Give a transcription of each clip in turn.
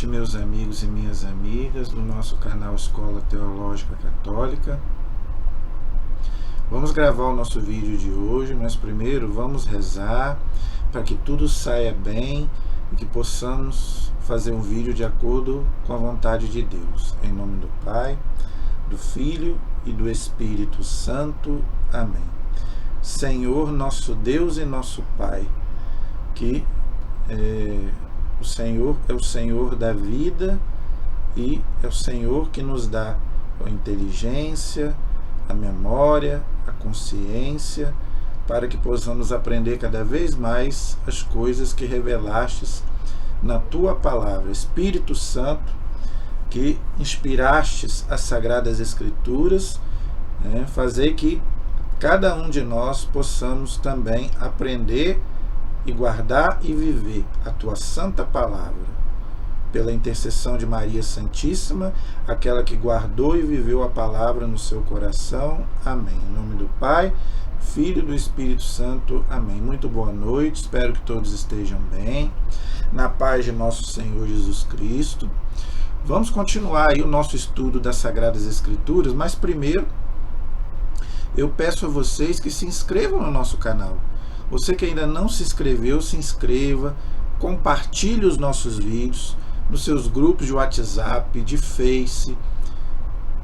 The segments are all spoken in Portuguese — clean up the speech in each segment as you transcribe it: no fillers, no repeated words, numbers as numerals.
meus amigos e minhas amigas do nosso canal Escola Teológica Católica. Vamos gravar o nosso vídeo de hoje, mas primeiro vamos rezar para que tudo saia bem e que possamos fazer um vídeo de acordo com a vontade de Deus. Em nome do Pai, do Filho e do Espírito Santo. Amém. Senhor, nosso Deus e nosso Pai, que o Senhor é o Senhor da vida e é o Senhor que nos dá a inteligência, a memória, a consciência, para que possamos aprender cada vez mais as coisas que revelastes na Tua Palavra. Espírito Santo, que inspirastes as Sagradas Escrituras, fazer que cada um de nós possamos também aprender e guardar e viver a Tua Santa Palavra, pela intercessão de Maria Santíssima, aquela que guardou e viveu a Palavra no seu coração. Amém. Em nome do Pai, Filho e do Espírito Santo. Amém. Muito boa noite, espero que todos estejam bem, na paz de nosso Senhor Jesus Cristo. Vamos continuar aí o nosso estudo das Sagradas Escrituras, mas primeiro eu peço a vocês que se inscrevam no nosso canal. Você que ainda não se inscreveu, se inscreva, compartilhe os nossos vídeos nos seus grupos de WhatsApp, de Face,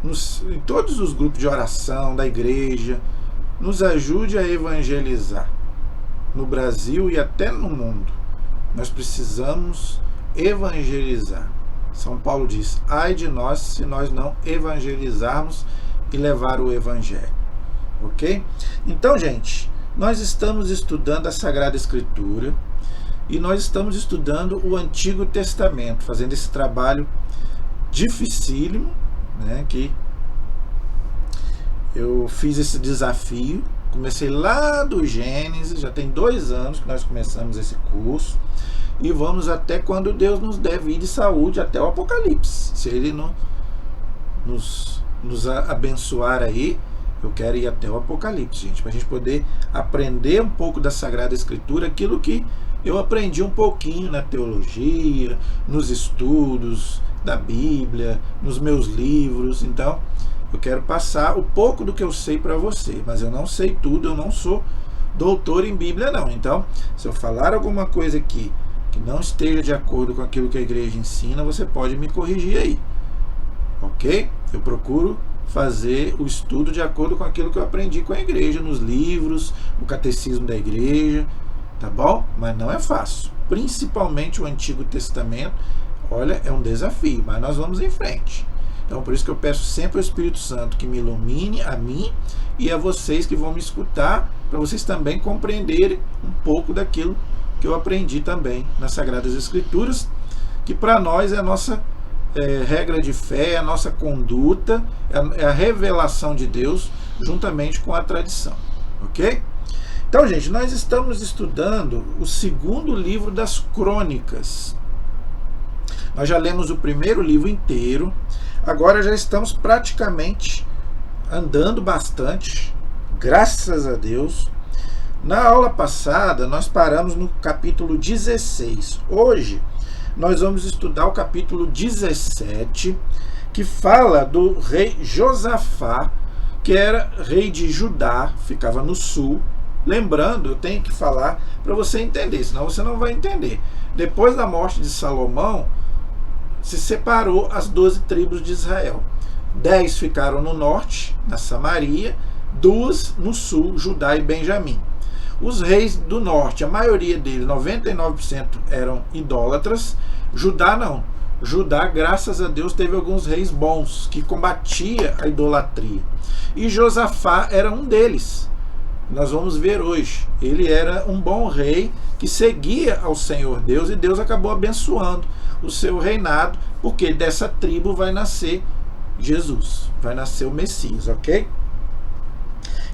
em todos os grupos de oração da igreja. Nos ajude a evangelizar no Brasil e até no mundo. Nós precisamos evangelizar. São Paulo diz: ai de nós se nós não evangelizarmos e levar o evangelho. Ok? Então, gente, nós estamos estudando a Sagrada Escritura e nós estamos estudando o Antigo Testamento, fazendo esse trabalho dificílimo, que eu fiz esse desafio. Comecei lá do Gênesis, já tem 2 anos que nós começamos esse curso, e vamos até quando Deus nos der vida e saúde, até o Apocalipse. Se Ele não nos abençoar aí, eu quero ir até o Apocalipse, gente, para a gente poder aprender um pouco da Sagrada Escritura, aquilo que eu aprendi um pouquinho na teologia, nos estudos da Bíblia, nos meus livros. Então, eu quero passar o pouco do que eu sei para você, mas eu não sei tudo, eu não sou doutor em Bíblia, não. Então, se eu falar alguma coisa aqui que não esteja de acordo com aquilo que a igreja ensina, você pode me corrigir aí, ok? Eu procuro fazer o estudo de acordo com aquilo que eu aprendi com a igreja, nos livros, no catecismo da igreja, tá bom? Mas não é fácil, principalmente o Antigo Testamento. Olha, é um desafio, mas nós vamos em frente. Então, por isso que eu peço sempre ao Espírito Santo que me ilumine a mim e a vocês que vão me escutar, para vocês também compreenderem um pouco daquilo que eu aprendi também nas Sagradas Escrituras, que para nós é a nossa regra de fé, é a nossa conduta, é a revelação de Deus, juntamente com a tradição, ok? Então, gente, nós estamos estudando o 2º livro das Crônicas. Nós já lemos o 1º livro inteiro, agora já estamos praticamente andando bastante, graças a Deus. Na aula passada, nós paramos no capítulo 16. Hoje, nós vamos estudar o capítulo 17, que fala do rei Josafá, que era rei de Judá, ficava no sul. Lembrando, eu tenho que falar para você entender, senão você não vai entender. Depois da morte de Salomão, se separou as 12 tribos de Israel. 10 ficaram no norte, na Samaria, 2 no sul, Judá e Benjamim. Os reis do norte, a maioria deles, 99% eram idólatras. Judá não. Judá, graças a Deus, teve alguns reis bons que combatia a idolatria. E Josafá era um deles. Nós vamos ver hoje. Ele era um bom rei que seguia ao Senhor Deus, e Deus acabou abençoando o seu reinado, porque dessa tribo vai nascer Jesus, vai nascer o Messias, ok?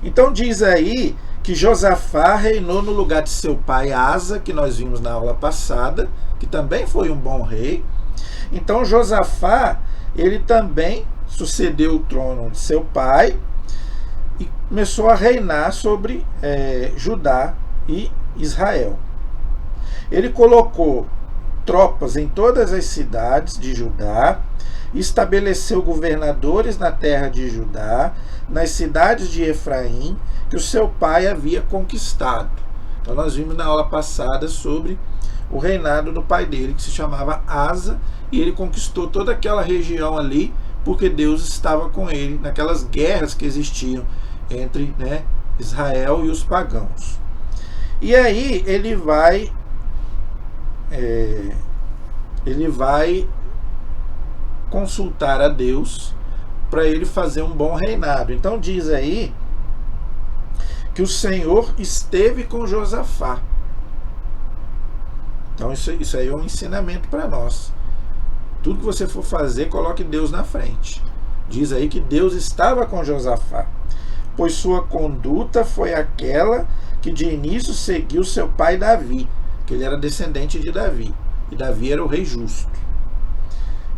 Então diz aí que Josafá reinou no lugar de seu pai Asa, que nós vimos na aula passada, que também foi um bom rei. Então Josafá, ele também sucedeu o trono de seu pai e começou a reinar sobre Judá e Israel. Ele colocou tropas em todas as cidades de Judá, estabeleceu governadores na terra de Judá, nas cidades de Efraim, que o seu pai havia conquistado. Então nós vimos na aula passada sobre o reinado do pai dele, que se chamava Asa, e ele conquistou toda aquela região ali, porque Deus estava com ele naquelas guerras que existiam entre, né, Israel e os pagãos. E aí ele vai consultar a Deus para ele fazer um bom reinado. Então diz aí que o Senhor esteve com Josafá. Então isso aí é um ensinamento para nós. Tudo que você for fazer, coloque Deus na frente. Diz aí que Deus estava com Josafá, pois sua conduta foi aquela que de início seguiu seu pai Davi, que ele era descendente de Davi, e Davi era o rei justo.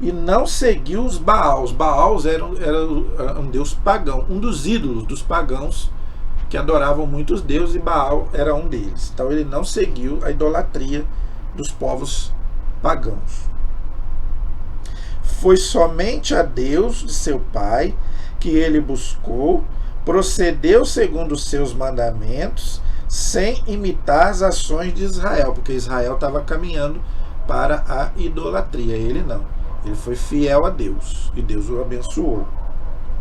E não seguiu os Baals. Baals era um deus pagão, um dos ídolos dos pagãos que adoravam muitos deuses, e Baal era um deles. Então ele não seguiu a idolatria dos povos pagãos. Foi somente a Deus de seu pai que ele buscou, procedeu segundo os seus mandamentos, sem imitar as ações de Israel, porque Israel estava caminhando para a idolatria, ele não. Ele foi fiel a Deus e Deus o abençoou.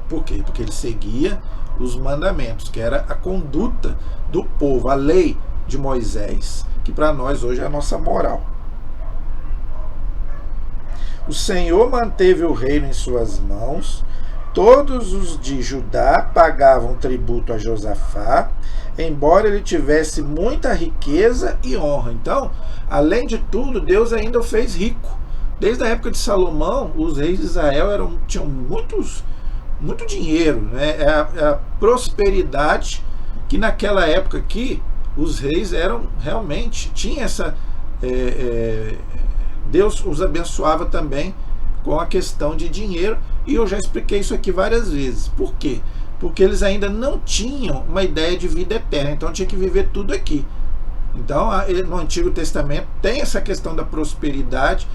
Por quê? Porque ele seguia os mandamentos, que era a conduta do povo, a lei de Moisés, que para nós hoje é a nossa moral. O Senhor manteve o reino em suas mãos. Todos os de Judá pagavam tributo a Josafá, embora ele tivesse muita riqueza e honra. Então, além de tudo, Deus ainda o fez rico. Desde a época de Salomão, os reis de Israel tinham muito dinheiro, né? É a prosperidade que naquela época aqui os reis eram realmente, tinha essa... Deus os abençoava também com a questão de dinheiro, e eu já expliquei isso aqui várias vezes. Por quê? Porque eles ainda não tinham uma ideia de vida eterna, então tinha que viver tudo aqui. Então, no Antigo Testamento tem essa questão da prosperidade,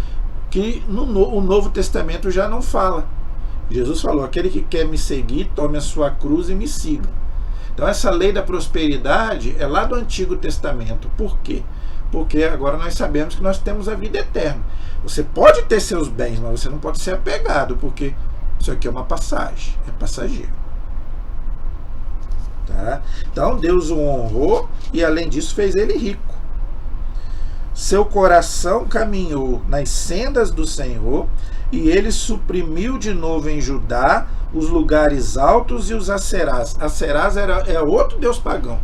que o Novo Testamento já não fala. Jesus falou: aquele que quer me seguir, tome a sua cruz e me siga. Então essa lei da prosperidade é lá do Antigo Testamento. Por quê? Porque agora nós sabemos que nós temos a vida eterna. Você pode ter seus bens, mas você não pode ser apegado, porque isso aqui é uma passagem, é passageiro. Tá? Então Deus o honrou e além disso fez ele rico. Seu coração caminhou nas sendas do Senhor, e ele suprimiu de novo em Judá os lugares altos e os Aserás. Aserás era outro deus pagão,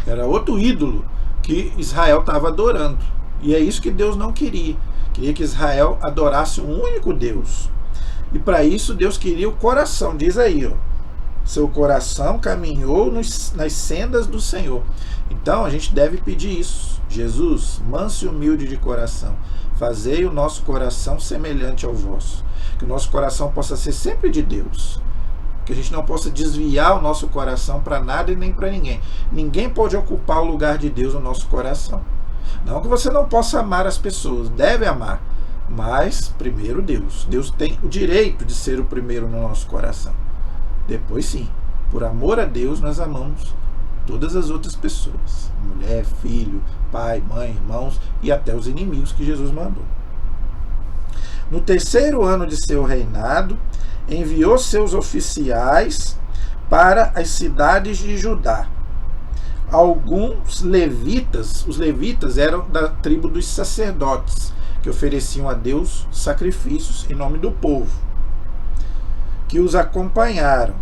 era outro ídolo que Israel estava adorando. E é isso que Deus não queria. Queria que Israel adorasse um único Deus. E para isso Deus queria o coração. Diz aí, ó, seu coração caminhou nas sendas do Senhor. Então a gente deve pedir isso. Jesus, manso e humilde de coração, fazei o nosso coração semelhante ao vosso. Que o nosso coração possa ser sempre de Deus. Que a gente não possa desviar o nosso coração para nada e nem para ninguém. Ninguém pode ocupar o lugar de Deus no nosso coração. Não que você não possa amar as pessoas, deve amar. Mas primeiro Deus. Deus tem o direito de ser o primeiro no nosso coração. Depois sim, por amor a Deus nós amamos todas as outras pessoas. Mulher, filho, pai, mãe, irmãos e até os inimigos que Jesus mandou. No 3º ano de seu reinado, enviou seus oficiais para as cidades de Judá. Alguns levitas, os levitas eram da tribo dos sacerdotes, que ofereciam a Deus sacrifícios em nome do povo, que os acompanharam,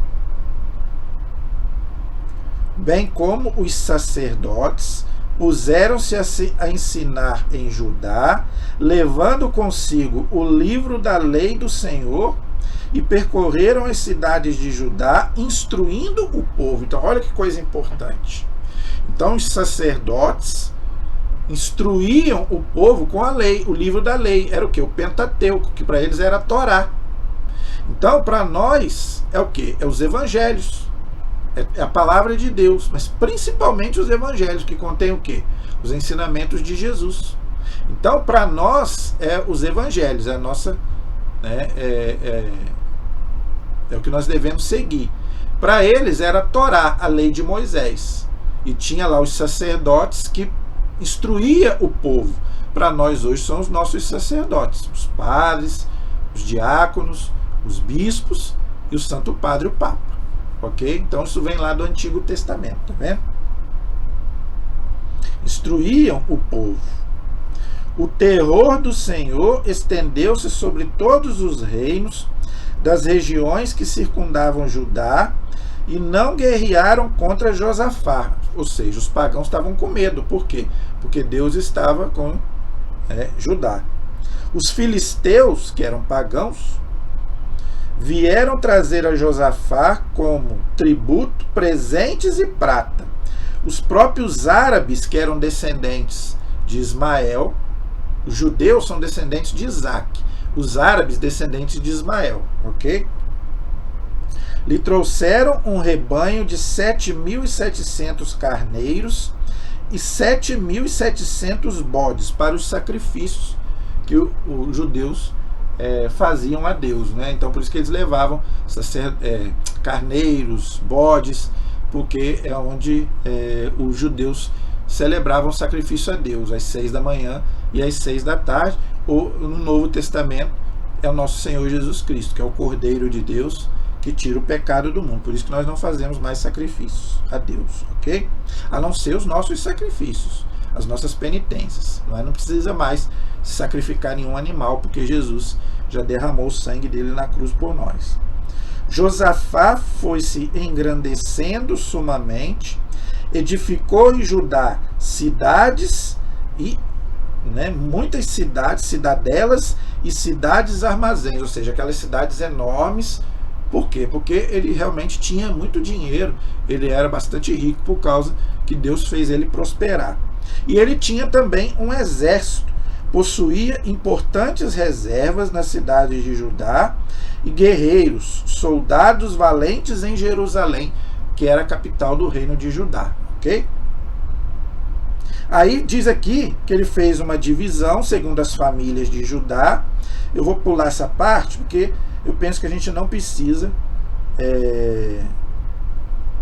bem como os sacerdotes, puseram-se a ensinar em Judá, levando consigo o livro da lei do Senhor, e percorreram as cidades de Judá, instruindo o povo. Então, olha que coisa importante. Então, os sacerdotes instruíam o povo com a lei, o livro da lei. Era o quê? O Pentateuco, que para eles era a Torá. Então, para nós, é o quê? É os evangelhos. É a palavra de Deus, mas principalmente os evangelhos, que contêm o quê? Os ensinamentos de Jesus. Então, para nós, os evangelhos, é a nossa, né, é o que nós devemos seguir. Para eles era a Torá, a lei de Moisés. E tinha lá os sacerdotes que instruía o povo. Para nós hoje são os nossos sacerdotes, os padres, os diáconos, os bispos e o Santo Padre, o Papa. Ok? Então isso vem lá do Antigo Testamento, tá vendo? Instruíam o povo. O terror do Senhor estendeu-se sobre todos os reinos das regiões que circundavam Judá e não guerrearam contra Josafá. Ou seja, os pagãos estavam com medo. Por quê? Porque Deus estava com Judá. Os filisteus, que eram pagãos, vieram trazer a Josafá como tributo presentes e prata. Os próprios árabes, que eram descendentes de Ismael, os judeus são descendentes de Isaac, os árabes descendentes de Ismael, ok? Lhe trouxeram um rebanho de 7.700 carneiros e 7.700 bodes para os sacrifícios que os judeus faziam a Deus, né? Então por isso que eles levavam carneiros, bodes, porque é onde os judeus celebravam o sacrifício a Deus, às 6 da manhã e às 6 da tarde, ou no Novo Testamento é o nosso Senhor Jesus Cristo, que é o Cordeiro de Deus, que tira o pecado do mundo. Por isso que nós não fazemos mais sacrifícios a Deus, ok? A não ser os nossos sacrifícios, as nossas penitências. Não precisa mais sacrificar nenhum animal, porque Jesus já derramou o sangue dele na cruz por nós. Josafá foi se engrandecendo sumamente, edificou em Judá cidades e muitas cidades, cidadelas e cidades armazéns, ou seja, aquelas cidades enormes. Por quê? Porque ele realmente tinha muito dinheiro, ele era bastante rico por causa que Deus fez ele prosperar. E ele tinha também um exército, possuía importantes reservas nas cidades de Judá e guerreiros, soldados valentes em Jerusalém, que era a capital do reino de Judá, ok? Aí diz aqui que ele fez uma divisão segundo as famílias de Judá. Eu vou pular essa parte porque eu penso que a gente não precisa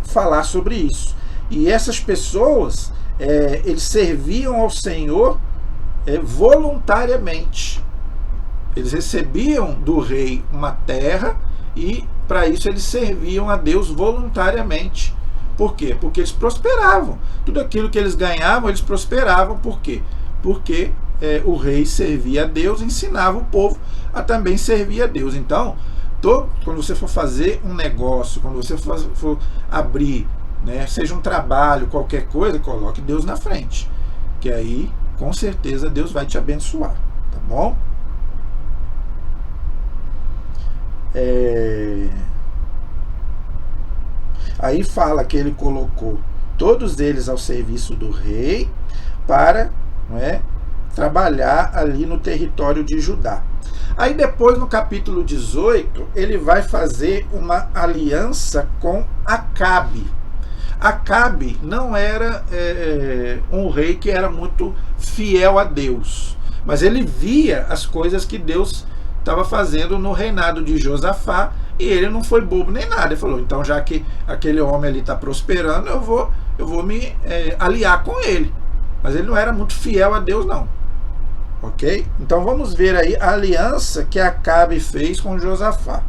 falar sobre isso. E essas pessoas, eles serviam ao Senhor voluntariamente. Eles recebiam do rei uma terra e para isso eles serviam a Deus voluntariamente. Por quê? Porque eles prosperavam. Tudo aquilo que eles ganhavam, eles prosperavam. Por quê? Porque o rei servia a Deus e ensinava o povo a também servir a Deus. Então, quando você for fazer um negócio, quando você for abrir, seja um trabalho, qualquer coisa, coloque Deus na frente. Que aí, com certeza, Deus vai te abençoar. Tá bom? Aí fala que ele colocou todos eles ao serviço do rei para trabalhar ali no território de Judá. Aí depois, no capítulo 18, ele vai fazer uma aliança com Acabe. Acabe não era um rei que era muito fiel a Deus, mas ele via as coisas que Deus estava fazendo no reinado de Josafá, e ele não foi bobo nem nada. Ele falou, então já que aquele homem ali está prosperando, eu vou me aliar com ele. Mas ele não era muito fiel a Deus, não. Ok? Então vamos ver aí a aliança que Acabe fez com Josafá.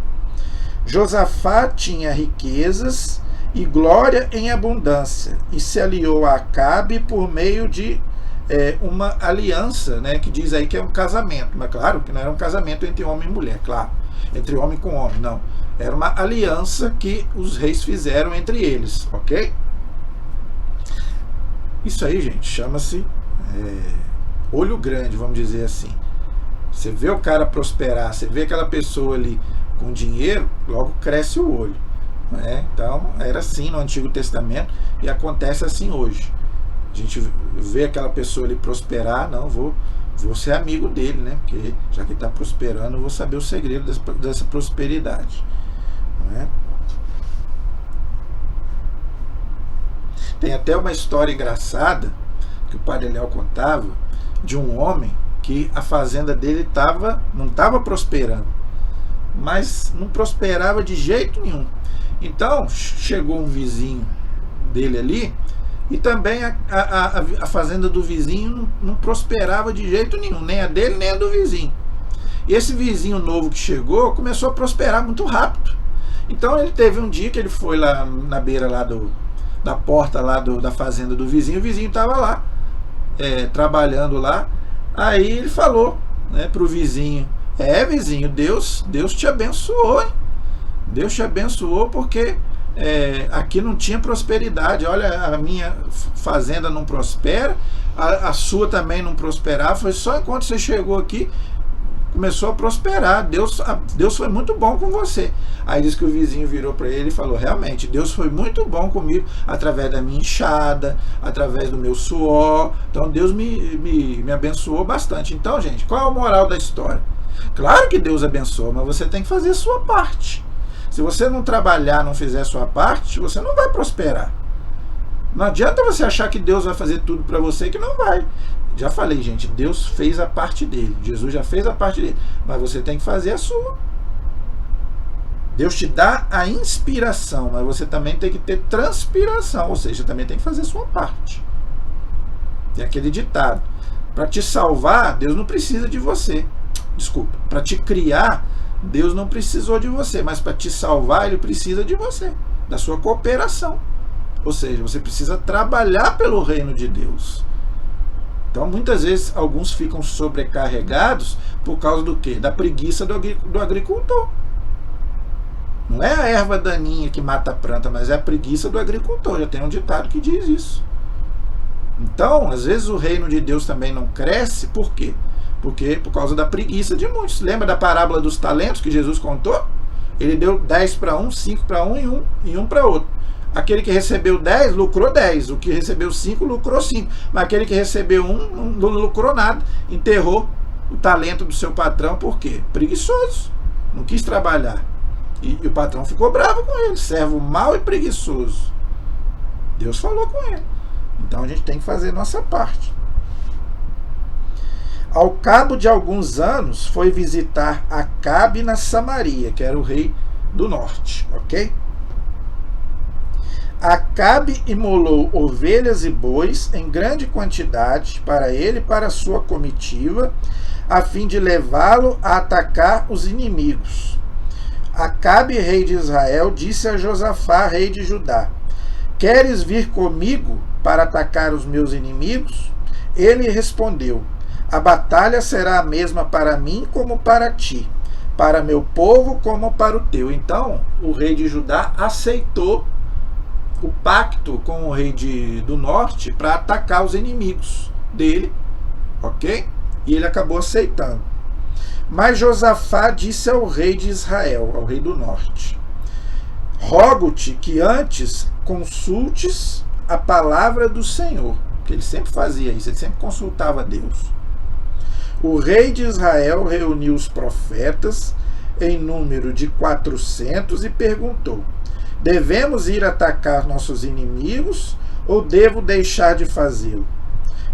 Josafá tinha riquezas e glória em abundância, e se aliou a Acabe por meio de uma aliança, que diz aí que é um casamento, mas claro que não era um casamento entre homem e mulher, claro, entre homem com homem, não. Era uma aliança que os reis fizeram entre eles, ok? Isso aí, gente, chama-se olho grande, vamos dizer assim. Você vê o cara prosperar, você vê aquela pessoa ali com dinheiro, logo cresce o olho. Então, era assim no Antigo Testamento e acontece assim hoje. A gente vê aquela pessoa ali prosperar, não, vou ser amigo dele, porque já que está prosperando, eu vou saber o segredo dessa prosperidade. Tem até uma história engraçada que o padre Léo contava, de um homem que a fazenda dele não estava prosperando, mas não prosperava de jeito nenhum. Então chegou um vizinho dele ali, e também a fazenda do vizinho não prosperava de jeito nenhum, nem a dele nem a do vizinho. E esse vizinho novo que chegou começou a prosperar muito rápido. Então ele teve um dia que ele foi lá na beira lá da porta lá da fazenda do vizinho, o vizinho estava lá trabalhando lá. Aí ele falou, né, para o vizinho: vizinho, Deus te abençoou, hein? Deus te abençoou porque aqui não tinha prosperidade. Olha, a minha fazenda não prospera, a sua também não prosperava. Foi só enquanto você chegou aqui começou a prosperar. Deus foi muito bom com você. Aí diz que o vizinho virou para ele e falou: realmente, Deus foi muito bom comigo, através da minha enxada, através do meu suor. Então Deus me abençoou bastante. Então, gente, qual é a moral da história? Claro que Deus abençoa, mas você tem que fazer a sua parte. Se você não trabalhar, não fizer a sua parte, você não vai prosperar. Não adianta você achar que Deus vai fazer tudo para você, que não vai. Já falei, gente, Deus fez a parte dele. Jesus já fez a parte dele. Mas você tem que fazer a sua. Deus te dá a inspiração, mas você também tem que ter transpiração. Ou seja, também tem que fazer a sua parte. É aquele ditado: para te salvar, Deus não precisa de você. Desculpa. Para te criar, Deus não precisou de você. Mas para te salvar, Ele precisa de você. Da sua cooperação. Ou seja, você precisa trabalhar pelo reino de Deus. Então, muitas vezes, alguns ficam sobrecarregados por causa do quê? Da preguiça do agricultor. Não é a erva daninha que mata a planta, mas é a preguiça do agricultor. Já tem um ditado que diz isso. Então, às vezes, o reino de Deus também não cresce. Por quê? Porque por causa da preguiça de muitos. Lembra da parábola dos talentos que Jesus contou? Ele deu 10 para um, 5 para um e um para outro. Aquele que recebeu 10, lucrou 10. O que recebeu 5, lucrou 5. Mas aquele que recebeu 1, não lucrou nada. Enterrou o talento do seu patrão. Por quê? Preguiçoso. Não quis trabalhar. E o patrão ficou bravo com ele. Servo mau e preguiçoso. Deus falou com ele. Então a gente tem que fazer nossa parte. Ao cabo de alguns anos, foi visitar Acabe na Samaria, que era o rei do norte. Ok? Acabe imolou ovelhas e bois em grande quantidade para ele e para a sua comitiva, a fim de levá-lo a atacar os inimigos. Acabe, rei de Israel, disse a Josafá, rei de Judá: queres vir comigo para atacar os meus inimigos? Ele respondeu: a batalha será a mesma para mim como para ti, para meu povo como para o teu. Então, o rei de Judá aceitou o pacto com o rei do norte para atacar os inimigos dele, ok? E ele acabou aceitando. Mas Josafá disse ao rei de Israel, ao rei do norte: rogo-te que antes consultes a palavra do Senhor. Porque ele sempre fazia isso, ele sempre consultava Deus. O rei de Israel reuniu os profetas em número de 400 e perguntou: devemos ir atacar nossos inimigos ou devo deixar de fazê-lo?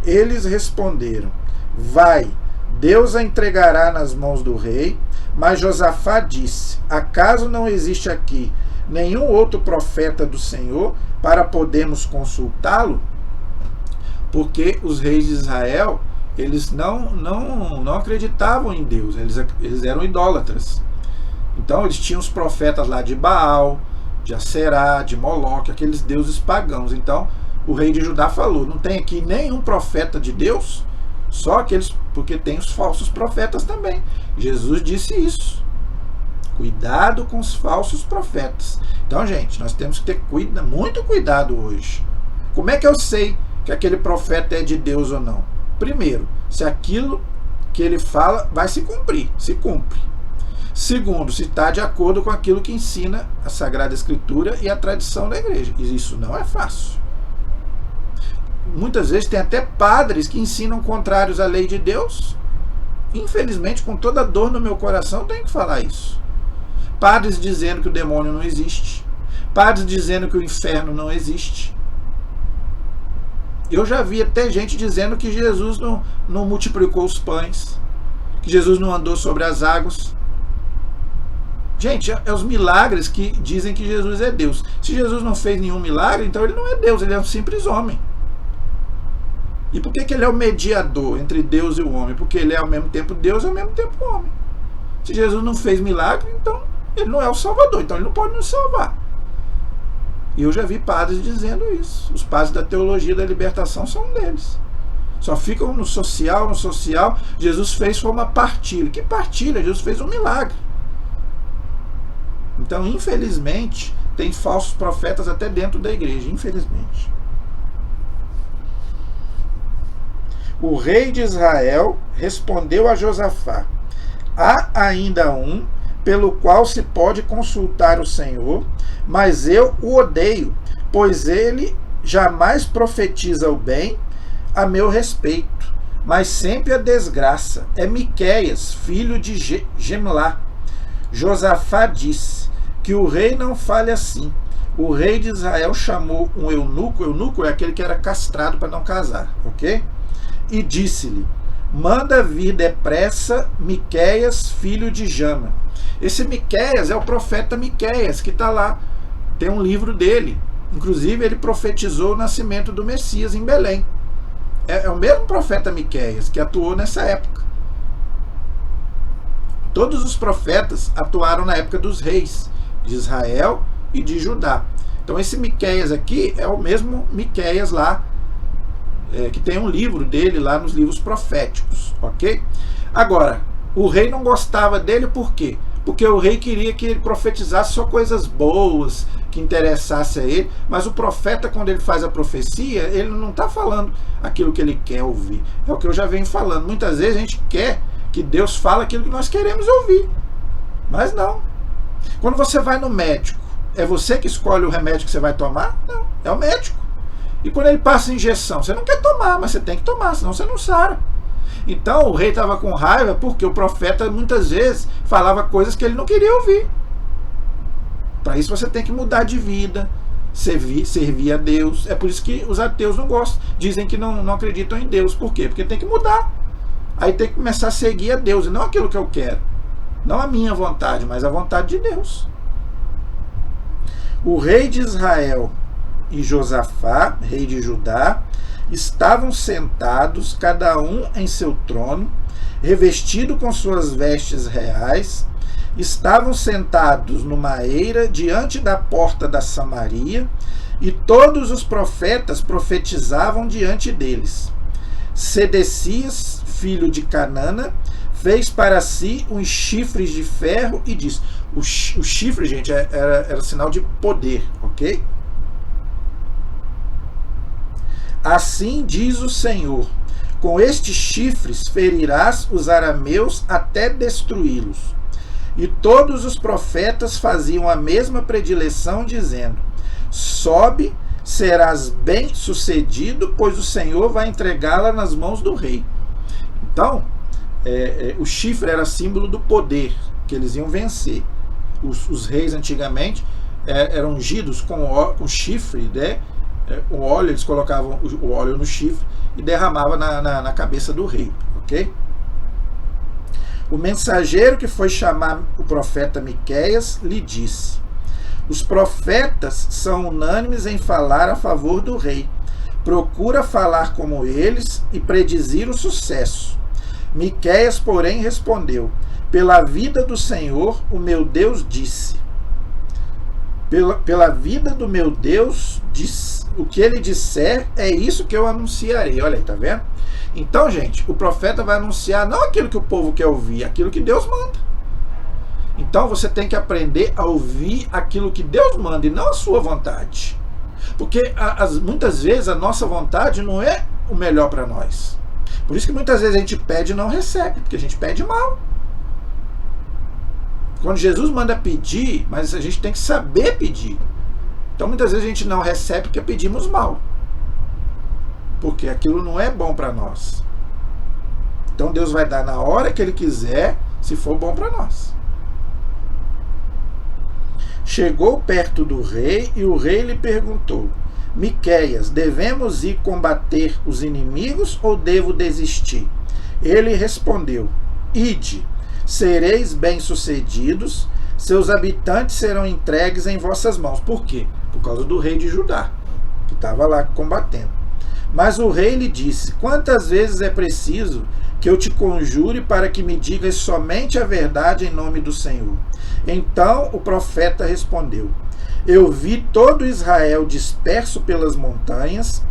Eles responderam: vai, Deus a entregará nas mãos do rei. Mas Josafá disse: acaso não existe aqui nenhum outro profeta do Senhor para podermos consultá-lo? Porque os reis de Israel, eles não acreditavam em Deus, eles eram idólatras. Então eles tinham os profetas lá de Baal, de Aserá, de Moloque, aqueles deuses pagãos. Então o rei de Judá falou: não tem aqui nenhum profeta de Deus? Só aqueles, porque tem os falsos profetas também. Jesus disse isso. Cuidado com os falsos profetas. Então, gente, nós temos que ter muito cuidado hoje. Como é que eu sei que aquele profeta é de Deus ou não? Primeiro, se aquilo que ele fala vai se cumprir, se cumpre. Segundo, se está de acordo com aquilo que ensina a Sagrada Escritura e a tradição da igreja. E isso não é fácil. Muitas vezes tem até padres que ensinam contrários à lei de Deus. Infelizmente, com toda a dor no meu coração, tenho que falar isso. Padres dizendo que o demônio não existe. Padres dizendo que o inferno não existe. Eu já vi até gente dizendo que Jesus não multiplicou os pães, que Jesus não andou sobre as águas. Gente, é os milagres que dizem que Jesus é Deus. Se Jesus não fez nenhum milagre, então ele não é Deus, ele é um simples homem. E por que ele é o mediador entre Deus e o homem? Porque ele é ao mesmo tempo Deus e ao mesmo tempo homem. Se Jesus não fez milagre, então ele não é o Salvador, então ele não pode nos salvar. E eu já vi padres dizendo isso. Os padres da teologia da libertação são um deles. Só ficam no social, no social. Jesus fez foi uma partilha. Que partilha? Jesus fez um milagre. Então, infelizmente, tem falsos profetas até dentro da igreja, infelizmente. O rei de Israel respondeu a Josafá: há ainda um pelo qual se pode consultar o Senhor, mas eu o odeio, pois ele jamais profetiza o bem a meu respeito, mas sempre a desgraça. É Miqueias, filho de Gemlá. Josafá disse: que o rei não fale assim. O rei de Israel chamou um eunuco. Eunuco é aquele que era castrado para não casar, ok? E disse-lhe: manda vir depressa Miqueias, filho de Jama. Esse Miqueias é o profeta Miqueias, que está lá. Tem um livro dele. Inclusive, ele profetizou o nascimento do Messias em Belém. É o mesmo profeta Miqueias que atuou nessa época. Todos os profetas atuaram na época dos reis de Israel e de Judá. Então esse Miqueias aqui é o mesmo Miqueias lá, que tem um livro dele lá nos livros proféticos, ok? Agora, o rei não gostava dele por quê? Porque o rei queria que ele profetizasse só coisas boas, que interessasse a ele, mas o profeta, quando ele faz a profecia, ele não está falando aquilo que ele quer ouvir. É o que eu já venho falando. Muitas vezes a gente quer que Deus fale aquilo que nós queremos ouvir, mas não. Quando você vai no médico, é você que escolhe o remédio que você vai tomar? Não, é o médico. E quando ele passa a injeção, você não quer tomar, mas você tem que tomar, senão você não sara. Então o rei estava com raiva porque o profeta muitas vezes falava coisas que ele não queria ouvir. Para isso você tem que mudar de vida, servir a Deus. É por isso que os ateus não gostam, dizem que não acreditam em Deus. Por quê? Porque tem que mudar. Aí tem que começar a seguir a Deus, e não aquilo que eu quero. Não a minha vontade, mas a vontade de Deus. O rei de Israel e Josafá, rei de Judá, estavam sentados, cada um em seu trono, revestido com suas vestes reais. Estavam sentados numa eira diante da porta da Samaria, e todos os profetas profetizavam diante deles. Sedecias, filho de Canana, fez para si uns chifres de ferro e disse: o chifre, gente, era sinal de poder, ok? Assim diz o Senhor: com estes chifres ferirás os arameus até destruí-los. E todos os profetas faziam a mesma predileção, dizendo: sobe, serás bem sucedido, pois o Senhor vai entregá-la nas mãos do rei. Então, o chifre era símbolo do poder, que eles iam vencer. Os reis antigamente eram ungidos com chifre, né? O óleo, eles colocavam o óleo no chifre e derramavam na cabeça do rei, ok? O mensageiro que foi chamar o profeta Miqueias lhe disse: os profetas são unânimes em falar a favor do rei. Procura falar como eles e predizer o sucesso. Miqueias, porém, respondeu: pela vida do Senhor, o meu Deus disse. Pela vida do meu Deus, o que ele disser é isso que eu anunciarei. Olha aí, tá vendo? Então, gente, o profeta vai anunciar não aquilo que o povo quer ouvir, aquilo que Deus manda. Então você tem que aprender a ouvir aquilo que Deus manda e não a sua vontade. Porque muitas vezes a nossa vontade não é o melhor para nós. Por isso que muitas vezes a gente pede e não recebe, porque a gente pede mal. Quando Jesus manda pedir, mas a gente tem que saber pedir. Então muitas vezes a gente não recebe porque pedimos mal. Porque aquilo não é bom para nós. Então Deus vai dar na hora que Ele quiser, se for bom para nós. Chegou perto do rei e o rei lhe perguntou: Miqueias, devemos ir combater os inimigos ou devo desistir? Ele respondeu: ide, sereis bem-sucedidos, seus habitantes serão entregues em vossas mãos. Por quê? Por causa do rei de Judá, que estava lá combatendo. Mas o rei lhe disse: quantas vezes é preciso que eu te conjure para que me digas somente a verdade em nome do Senhor? Então o profeta respondeu: eu vi todo Israel disperso pelas montanhas,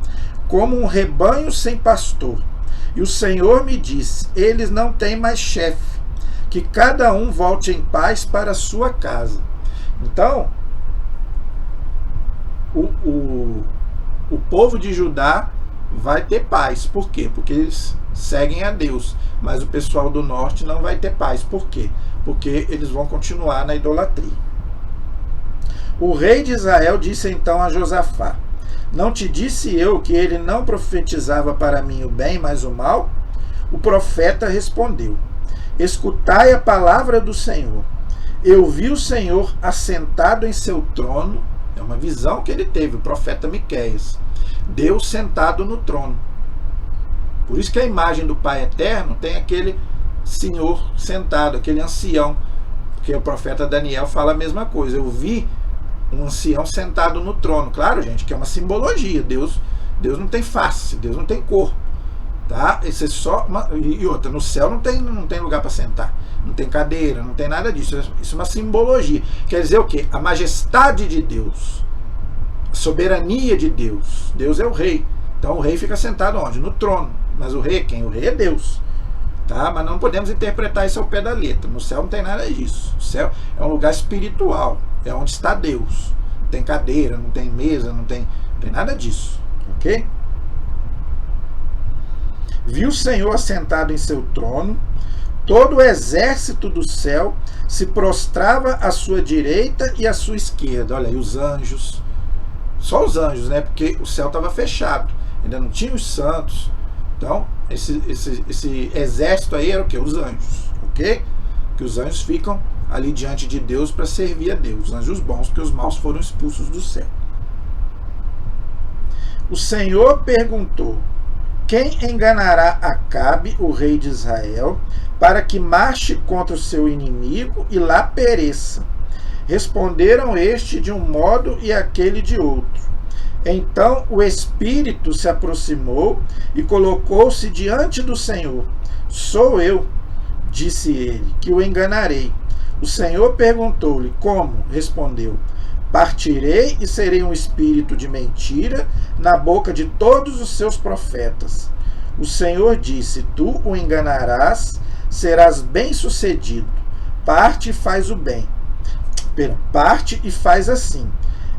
como um rebanho sem pastor. E o Senhor me disse: eles não têm mais chefe, que cada um volte em paz para a sua casa. Então, o povo de Judá vai ter paz. Por quê? Porque eles seguem a Deus. Mas o pessoal do norte não vai ter paz. Por quê? Porque eles vão continuar na idolatria. O rei de Israel disse então a Josafá: não te disse eu que ele não profetizava para mim o bem, mas o mal? O profeta respondeu: escutai a palavra do Senhor. Eu vi o Senhor assentado em seu trono. É uma visão que ele teve, o profeta Miqueias. Deus sentado no trono. Por isso que a imagem do Pai Eterno tem aquele Senhor sentado, aquele ancião. Porque o profeta Daniel fala a mesma coisa. Eu vi um ancião sentado no trono. Claro, gente, que é uma simbologia. Deus não tem face, Deus não tem corpo. Tá? Esse é só e outra, no céu não tem lugar para sentar. Não tem cadeira, não tem nada disso. Isso é uma simbologia. Quer dizer o quê? A majestade de Deus. A soberania de Deus. Deus é o rei. Então o rei fica sentado onde? No trono. Mas o rei é quem? O rei é Deus. Tá? Mas não podemos interpretar isso ao pé da letra. No céu não tem nada disso. O céu é um lugar espiritual. É onde está Deus. Não tem cadeira, não tem mesa, não tem nada disso. Ok? Viu o Senhor assentado em seu trono, todo o exército do céu se prostrava à sua direita e à sua esquerda. Olha aí os anjos, só os anjos, né? Porque o céu estava fechado, ainda não tinha os santos. Então, esse exército aí era o quê? Os anjos, ok? Que os anjos ficam ali diante de Deus para servir a Deus, os anjos bons, porque os maus foram expulsos do céu. O Senhor perguntou: quem enganará Acabe, o rei de Israel, para que marche contra o seu inimigo e lá pereça? Responderam este de um modo e aquele de outro. Então o Espírito se aproximou e colocou-se diante do Senhor. Sou eu, disse ele, que o enganarei. O Senhor perguntou-lhe: como? Respondeu: partirei e serei um espírito de mentira na boca de todos os seus profetas. O Senhor disse: tu o enganarás, serás bem-sucedido. Parte e faz o bem. Parte e faz assim.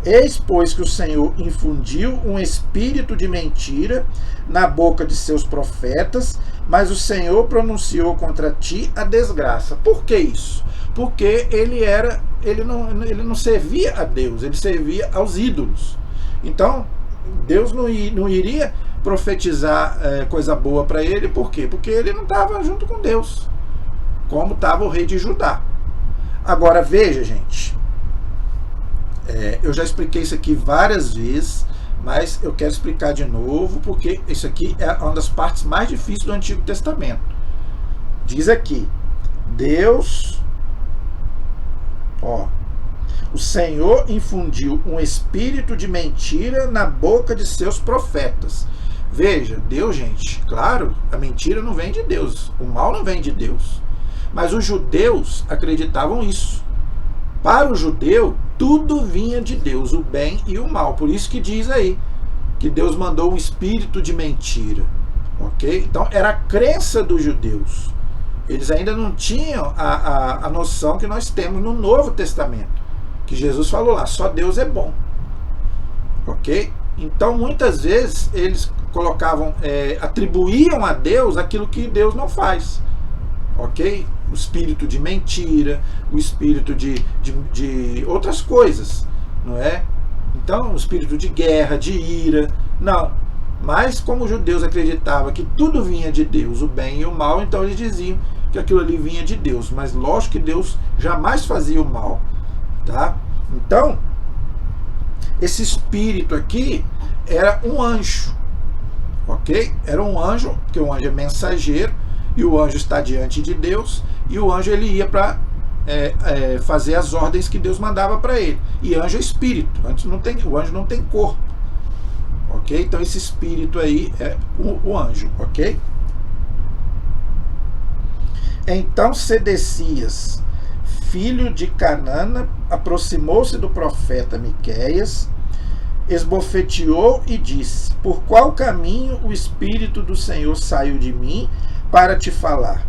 Eis, pois, que o Senhor infundiu um espírito de mentira na boca de seus profetas, mas o Senhor pronunciou contra ti a desgraça. Por que isso? Porque ele não servia a Deus, ele servia aos ídolos. Então, Deus não iria profetizar coisa boa para ele. Por quê? Porque ele não estava junto com Deus, como estava o rei de Judá. Agora, veja, gente, eu já expliquei isso aqui várias vezes, mas eu quero explicar de novo, porque isso aqui é uma das partes mais difíceis do Antigo Testamento. Diz aqui: Deus... o Senhor infundiu um espírito de mentira na boca de seus profetas. Veja, Deus, gente, claro, a mentira não vem de Deus, o mal não vem de Deus. Mas os judeus acreditavam isso. Para o judeu, tudo vinha de Deus, o bem e o mal. Por isso que diz aí que Deus mandou um espírito de mentira. Ok? Então era a crença dos judeus. Eles ainda não tinham a noção que nós temos no Novo Testamento, que Jesus falou lá: só Deus é bom. Ok? Então muitas vezes eles colocavam, atribuíam a Deus aquilo que Deus não faz. Ok? O espírito de mentira, o espírito de outras coisas, não é? Então, o espírito de guerra, de ira, não. Mas como os judeus acreditavam que tudo vinha de Deus, o bem e o mal, então eles diziam que aquilo ali vinha de Deus. Mas lógico que Deus jamais fazia o mal, tá? Então, esse espírito aqui era um anjo, ok? Era um anjo, porque o anjo é mensageiro, e o anjo está diante de Deus, e o anjo ele ia para fazer as ordens que Deus mandava para ele. E anjo é espírito, o anjo não tem corpo, ok? Então esse espírito aí é o anjo, ok? Então Sedecias, filho de Canana, aproximou-se do profeta Miqueias, esbofeteou e disse: por qual caminho o Espírito do Senhor saiu de mim para te falar?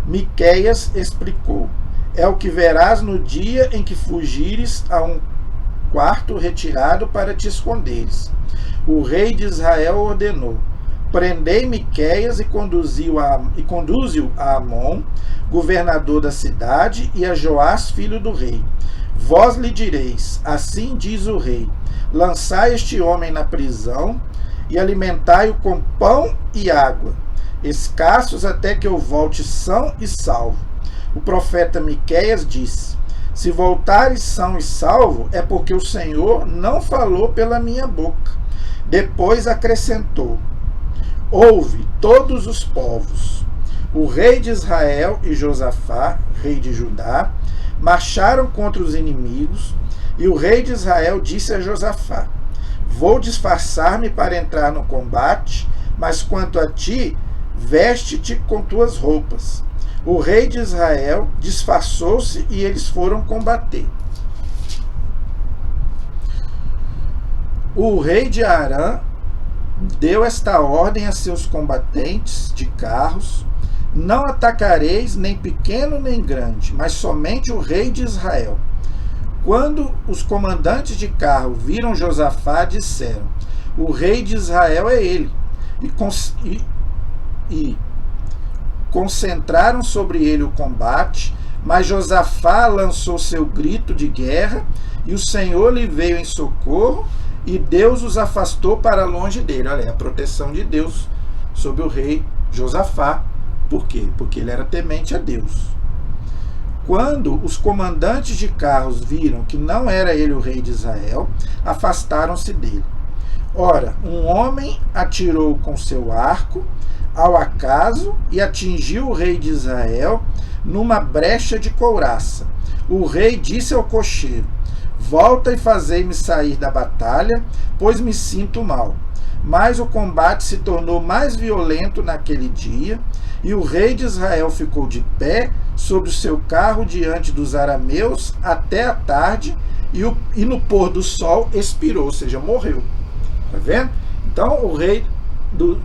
Miqueias explicou: é o que verás no dia em que fugires a um quarto retirado para te esconderes. O rei de Israel ordenou: prendei Miqueias e conduze-o a Amon, governador da cidade, e a Joás, filho do rei. Vós lhe direis: assim diz o rei, lançai este homem na prisão e alimentai-o com pão e água, escassos até que eu volte são e salvo. O profeta Miqueias disse: se voltares são e salvo, é porque o Senhor não falou pela minha boca. Depois acrescentou: ouve todos os povos. O rei de Israel e Josafá, rei de Judá, marcharam contra os inimigos, e o rei de Israel disse a Josafá: vou disfarçar-me para entrar no combate, mas quanto a ti, veste-te com tuas roupas. O rei de Israel disfarçou-se e eles foram combater. O rei de Arã deu esta ordem a seus combatentes de carros: não atacareis nem pequeno nem grande, mas somente o rei de Israel. Quando os comandantes de carro viram Josafá, disseram: o rei de Israel é ele, e concentraram sobre ele o combate. Mas Josafá lançou seu grito de guerra, e o Senhor lhe veio em socorro, e Deus os afastou para longe dele. Olha, a proteção de Deus sobre o rei Josafá. Por quê? Porque ele era temente a Deus. Quando os comandantes de carros viram que não era ele o rei de Israel, afastaram-se dele. Ora, um homem atirou com seu arco ao acaso e atingiu o rei de Israel numa brecha de couraça. O rei disse ao cocheiro: volta e fazei-me sair da batalha, pois me sinto mal. Mas o combate se tornou mais violento naquele dia, e o rei de Israel ficou de pé sobre o seu carro diante dos arameus até a tarde, e no pôr do sol expirou, ou seja, morreu. Tá vendo? Então o rei do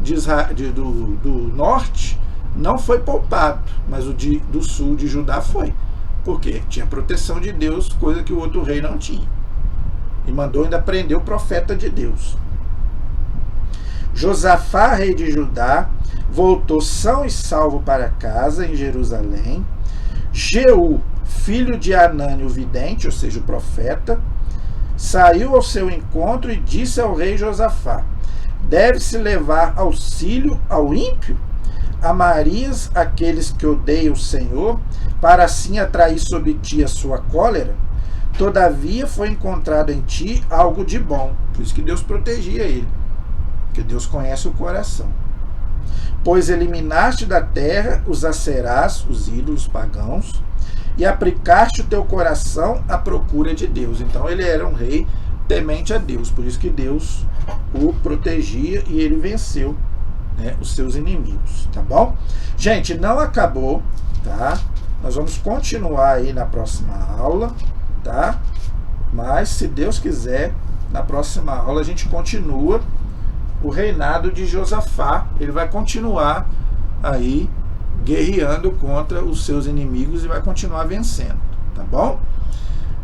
norte não foi poupado, mas o do sul de Judá foi. Por quê? Tinha proteção de Deus, coisa que o outro rei não tinha. E mandou ainda prender o profeta de Deus. Josafá, rei de Judá, voltou são e salvo para casa em Jerusalém. Jeú, filho de Anani o vidente, ou seja, o profeta, saiu ao seu encontro e disse ao rei Josafá: deve-se levar auxílio ao ímpio? Amarias aqueles que odeiam o Senhor, para assim atrair sobre ti a sua cólera? Todavia foi encontrado em ti algo de bom. Por isso que Deus protegia ele, porque Deus conhece o coração. Pois eliminaste da terra os acerás, os ídolos pagãos, e aplicaste o teu coração à procura de Deus. Então ele era um rei temente a Deus, por isso que Deus o protegia e ele venceu, né, os seus inimigos, tá bom? Gente, não acabou, tá? Nós vamos continuar aí na próxima aula, tá? Mas se Deus quiser, na próxima aula a gente continua o reinado de Josafá. Ele vai continuar aí guerreando contra os seus inimigos e vai continuar vencendo, tá bom?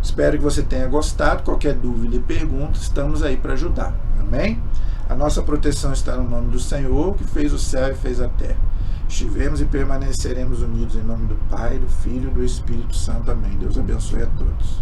Espero que você tenha gostado. Qualquer dúvida e pergunta, estamos aí para ajudar, amém? A nossa proteção está no nome do Senhor, que fez o céu e fez a terra. Estivemos e permaneceremos unidos em nome do Pai, do Filho e do Espírito Santo, amém. Deus abençoe a todos.